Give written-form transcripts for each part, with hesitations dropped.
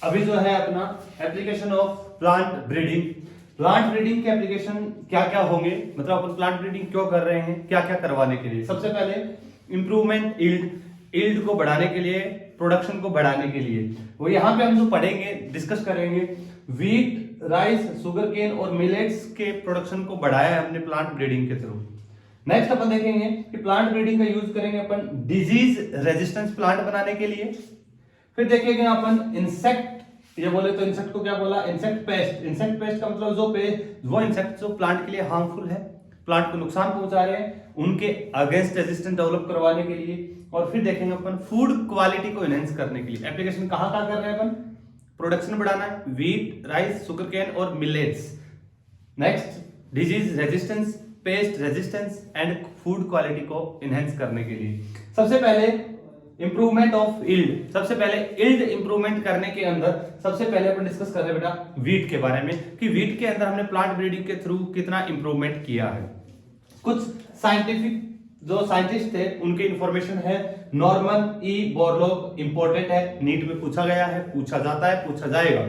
अभी जो है अपना application of plant breeding. Plant breeding के एप्लीकेशन क्या क्या होंगे, मतलब अपन प्लांट ब्रीडिंग क्यों कर रहे हैं, क्या क्या करवाने के लिए। सबसे पहले इंप्रूवमेंट ईल्ड को बढ़ाने के लिए, प्रोडक्शन को बढ़ाने के लिए। वो यहाँ पे हम जो पढ़ेंगे, डिस्कस करेंगे, व्हीट, राइस, शुगर केन और मिलेट्स के प्रोडक्शन को बढ़ाया है हमने प्लांट ब्रीडिंग के थ्रू। नेक्स्ट अपन देखेंगे कि प्लांट ब्रीडिंग का यूज करेंगे अपन डिजीज रेजिस्टेंस प्लांट बनाने के लिए। फिर देखेंगे अपन इंसेक्ट, ये बोले तो इंसेक्ट को क्या बोला, इंसेक्ट पेस्ट। इंसेक्ट पेस्ट का मतलब जो पेस्ट, वो इंसेक्ट जो प्लांट के लिए हार्मफुल है, प्लांट को नुकसान पहुंचा रहे हैं, उनके अगेंस्ट रेजिस्टेंस डेवलप करवाने के लिए। और फिर देखेंगे अपन फूड क्वालिटी को एनहेंस करने के लिए। एप्लीकेशन कहाँ कहाँ कर रहे हैं अपन, प्रोडक्शन बढ़ाना है, व्हीट, राइस, शुगर केन और millets. Next disease resistance, paste resistance and food quality को एनहेंस करने के लिए। सबसे पहले इंप्रूवमेंट ऑफ यील्ड। सबसे पहले यील्ड इंप्रूवमेंट करने के अंदर सबसे पहले अपन डिस्कस कर रहे हैं बेटा व्हीट के बारे में, कि व्हीट के अंदर हमने प्लांट ब्रीडिंग के थ्रू कितना इंप्रूवमेंट किया है। कुछ साइंटिफिक जो साइंटिस्ट थे उनकी इंफॉर्मेशन है। नॉर्मन ई बोरलॉग, इंपॉर्टेंट है, नीट में पूछा गया है, पूछा जाता है, पूछा जाएगा।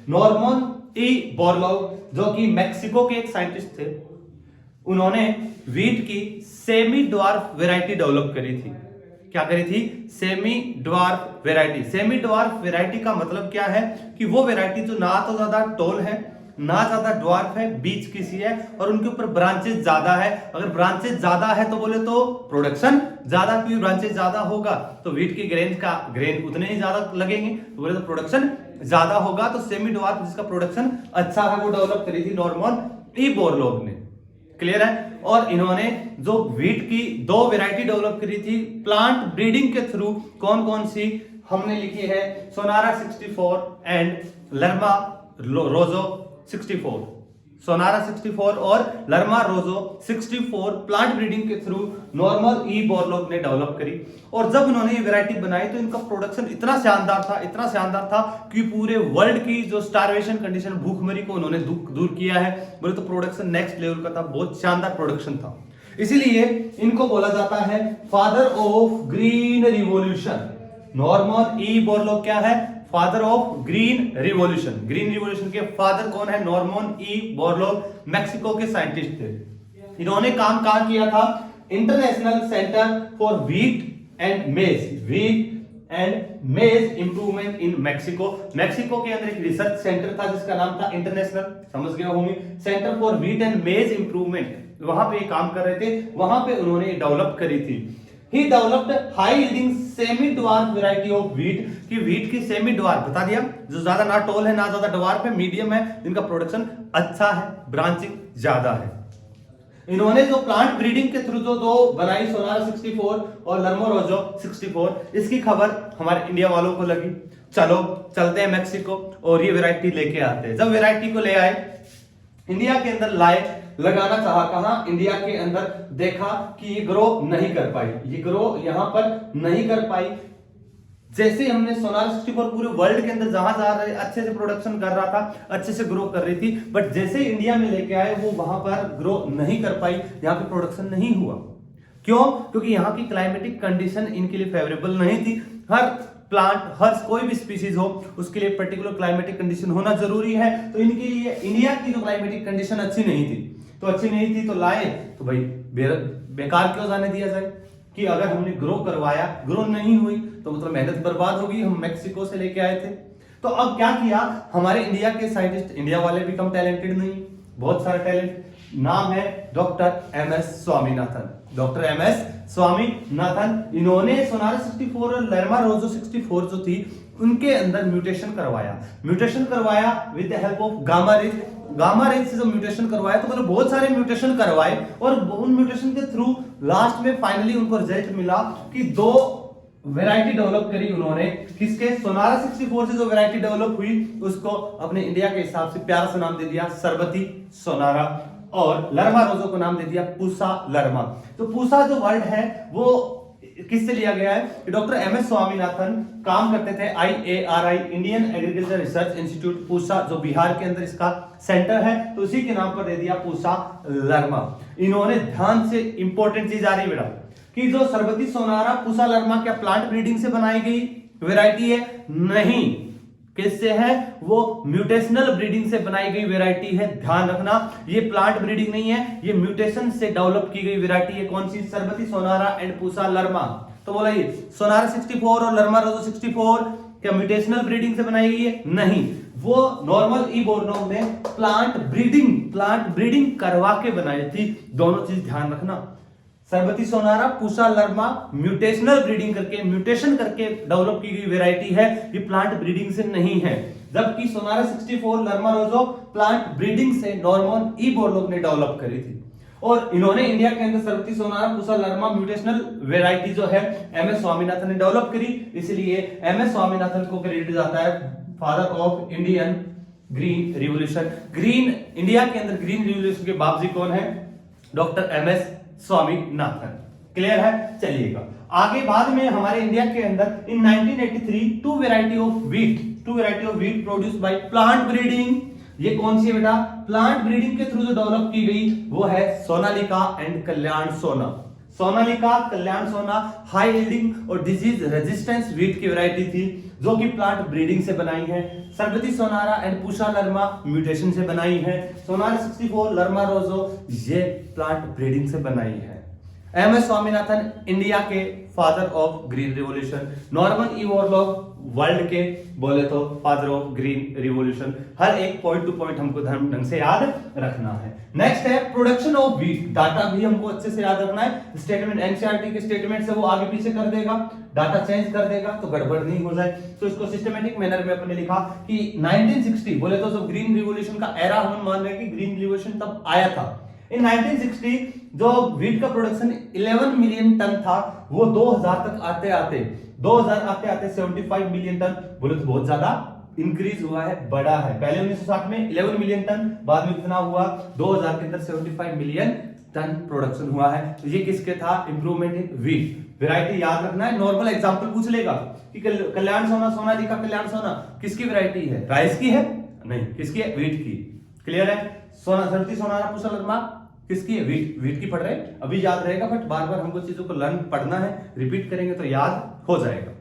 नॉर्मन ई बोरलॉग जो कि मैक्सिको के एक साइंटिस्ट थे, उन्होंने व्हीट की सेमी ड्वार्फ वेराइटी डेवलप करी थी। क्या करी थी, semi dwarf variety. Semi dwarf variety का मतलब क्या है कि वो वेराइटी जो ना तो ज्यादा टॉल है, ना ज्यादा ड्वार्फ है, बीच की सी है, और उनके ऊपर ब्रांचेस ज्यादा है। अगर ब्रांचेस ज्यादा है तो बोले तो प्रोडक्शन ज्यादा, क्योंकि ब्रांचेस ज्यादा होगा तो व्हीट की ग्रेन उतने ही ज्यादा लगेंगे, तो बोले तो प्रोडक्शन ज्यादा होगा। तो सेमी ड्वार्फ जिसका प्रोडक्शन अच्छा है वो डेवलप करी थी नॉर्मन ई बोरलॉग ने। क्लियर है। और इन्होंने जो व्हीट की दो वेराइटी डेवलप करी थी प्लांट ब्रीडिंग के थ्रू, कौन कौन सी हमने लिखी है, सोनारा 64 एंड लर्मा रोजो 64। सोनारा 64 और लर्मा रोजो 64 प्लांट ब्रीडिंग के थ्रू नॉर्मल ई बोरलॉग ने डेवलप करी। और जब इन्होंने ये वैरायटी बनाई तो इनका प्रोडक्शन इतना शानदार था, इतना शानदार था कि पूरे वर्ल्ड की जो स्टारवेशन कंडीशन, भूखमरी को उन्होंने दूर किया है। बोले तो प्रोडक्शन नेक्स्ट लेवल का था, बहुत शानदार प्रोडक्शन था। इसीलिए इनको बोला जाता है father of green revolution. Norman E Borlaug क्या है, father of green revolution. Green revolution के फादर कौन है, नॉर्मन ई बोरलॉग, मैक्सिको के साइंटिस्ट थे। इन्होंने काम कहां किया था, international centre for wheat and मेज इंप्रूवमेंट इन मैक्सिको। मैक्सिको के अंदर एक रिसर्च सेंटर था जिसका नाम था इंटरनेशनल, समझ गए होंगे, सेंटर फॉर व्हीट एंड मेज इंप्रूवमेंट। वहां पे काम कर रहे थे, वहां पे उन्होंने डेवलप करी थी। He developed high yielding semi dwarf variety of wheat, कि wheat की सेमी ड्वार्फ बता दिया, जो ज्यादा ना टॉल है ना ज्यादा ड्वार्फ है, मीडियम है, जिनका प्रोडक्शन अच्छा है, ब्रांचिंग ज्यादा है। इन्होंने जो प्लांट ब्रीडिंग के थ्रू जो दो बनाई, सोनारा 64 और लर्मोरोजो 64, इसकी खबर हमारे इंडिया वालों को लगी। चलो चलते हैं मैक्सिको और ये वेराइटी लेके आते हैं। जब वेराइटी को ले आए, इंडिया के अंदर लाए, लगाना चाहा, कहां, इंडिया के अंदर, देखा कि ये ग्रो नहीं कर पाई, ये ग्रो यहां पर नहीं कर पाई। जैसे हमने सोनारा 64 पूरे वर्ल्ड के अंदर जहां जा रहे अच्छे से प्रोडक्शन कर रहा था, अच्छे से ग्रो कर रही थी, बट जैसे इंडिया में लेके आए वो वहां पर ग्रो नहीं कर पाई, यहां पे प्रोडक्शन नहीं हुआ। क्यों, क्योंकि यहाँ की क्लाइमेटिक कंडीशन इनके लिए फेवरेबल नहीं थी। हर प्लांट, हर कोई भी स्पीसीज हो, उसके लिए पर्टिकुलर क्लाइमेटिक कंडीशन होना जरूरी है। तो इनके लिए इंडिया की जो क्लाइमेटिक कंडीशन अच्छी नहीं थी, तो अच्छी नहीं थी तो लाए, तो भाई बेकार क्यों जाने दिया जाए, कि अगर हमने ग्रो करवाया, ग्रो नहीं हुई तो मतलब मेहनत बर्बाद होगी। हम मैक्सिको से लेके आए थे, तो अब क्या किया हमारे इंडिया के साइंटिस्ट, इंडिया वाले भी कम टैलेंटेड नहीं, बहुत सारा टैलेंट। नाम है doctor M S Swaminathan. Doctor M S Swaminathan, इन्होंने सोनारा 64 और लर्मा रोजो 64 जो थी उनके अंदर म्यूटेशन करवाया with the help of gamma rays. Gamma rays से जो म्यूटेशन करवाया, तो मतलब बहुत सारे म्यूटेशन करवाए, और उन म्यूटेशन के थ्रू लास्ट में फाइनली उनको रिजल्ट मिला कि दो वैरायटी डेवलप करी उन्होंने। किसके, सोनारा 64 से जो वैरायटी डेवलप हुई उसको अपने इंडिया के हिसाब से प्यारा सा नाम दे दिया सरबती सोनारा, और लर्मा रोजो को नाम दे दिया पूसा लर्मा। तो पूसा जो वर्ड है वो किससे लिया गया है, डॉक्टर एम एस स्वामीनाथन काम करते थे IARI, Indian agriculture research institute Pusa, जो बिहार के अंदर इसका सेंटर है, तो उसी के नाम पर दे दिया पूसा लर्मा। इन्होंने ध्यान से इंपॉर्टेंट चीज आ रही बेटा, कि जो सरबती सोनारा पूसा लर्मा क्या प्लांट ब्रीडिंग से बनाई गई वैरायटी है? नहीं, किससे है? वो म्यूटेशनल ब्रीडिंग से बनाई गई वैरायटी है। ध्यान रखना, ये प्लांट ब्रीडिंग नहीं है, ये म्यूटेशन से डेवलप की गई वैरायटी है। कौन सी? सरबती सोनारा एंड पूसा लर्मा। तो बोला ये सोनारा 64 और लर्मा रोजो 64 क्या म्यूटेशनल ब्रीडिंग से बनाई गई है? नहीं, वो नॉर्मल ईबोर्नो ने प्लांट ब्रीडिंग करवा के बनाई थी। दोनों चीज ध्यान रखना, सरबती सोनारा पूसा लर्मा म्यूटेशनल ब्रीडिंग करके म्यूटेशन करके डेवलप की गई वैरायटी है, ये प्लांट ब्रीडिंग से नहीं है। जबकि सोनारा 64 लर्मा रोजो प्लांट ब्रीडिंग से नॉर्मन ई बोर्लोग ने डेवलप करी थी। और इन्होंने इंडिया के अंदर सरबती सोनारा पूसा लर्मा म्यूटेशनल वैरायटी जो है एमएस स्वामीनाथन ने डेवलप करी, इसलिए एमएस स्वामीनाथन को क्रेडिट जाता है father of Indian green revolution. Green India के अंदर ग्रीन रिवॉल्यूशन के बाबजी कौन है? Doctor MS Swaminathan. क्लियर है? चलिएगा आगे। बाद में हमारे इंडिया के अंदर in 1983 two variety of wheat produced by plant breeding. ये कौन सी है बेटा? प्लांट ब्रीडिंग के थ्रू जो डेवलप की गई वो है सोनालिका एंड कल्याण सोना। सोनालिका, कल्याण सोना हाई यील्डिंग और डिजीज रेजिस्टेंस व्हीट की वैरायटी थी जो कि प्लांट ब्रीडिंग से बनाई है। सरबती सोनारा एंड पूसा लर्मा म्यूटेशन से बनाई है। सोनारा 64 लर्मा रोजो ये प्लांट ब्रीडिंग से बनाई है। एमएस स्वामीनाथन इंडिया के father of green revolution. Norman E Borlaug world के बोले तो फादर ऑफ ग्रीन रिवॉल्यूशन। हर एक पॉइंट टू पॉइंट हमको ढंग से याद रखना है। नेक्स्ट है प्रोडक्शन ऑफ व्हीट। डाटा भी हमको अच्छे से याद रखना है। स्टेटमेंट एनसीईआरटी के स्टेटमेंट से वो आगे पीछे कर देगा, डाटा चेंज कर देगा तो गड़बड़ नहीं हो जाए। तो इसको सिस्टमैटिक मैनर में अपने लिखा कि 1960 बोले तो जब ग्रीन रिवॉल्यूशन का एरा हम मान रहे हैं कि ग्रीन रिवॉल्यूशन तब आया था। इन 1960 जो व्हीट का प्रोडक्शन 11 मिलियन टन था वो 2000 तक आते आते 75 मिलियन टन बोले तो बहुत ज्यादा इंक्रीज हुआ है, बड़ा है। पहले 1960 में 11 मिलियन टन, बाद में कितना हुआ? 2000 के अंदर 75 मिलियन टन प्रोडक्शन हुआ है। तो ये किसके था? Improvement in wheat. वैरायटी याद रखना है, नॉर्मल एग्जांपल पूछ लेगा कि कल्याण सोना, सोनालिका कल्याण सोना किसकी वैरायटी है? राइस की है? नहीं, किसकी है? व्हीट की। क्लियर है? सरबती सोनारा पूसा लर्मा किसकी है? व्हीट की पढ़ रहे हैं, अभी याद रहेगा, बट बार बार हमको चीजों को लर्न पढ़ना है, रिपीट करेंगे तो याद हो जाएगा।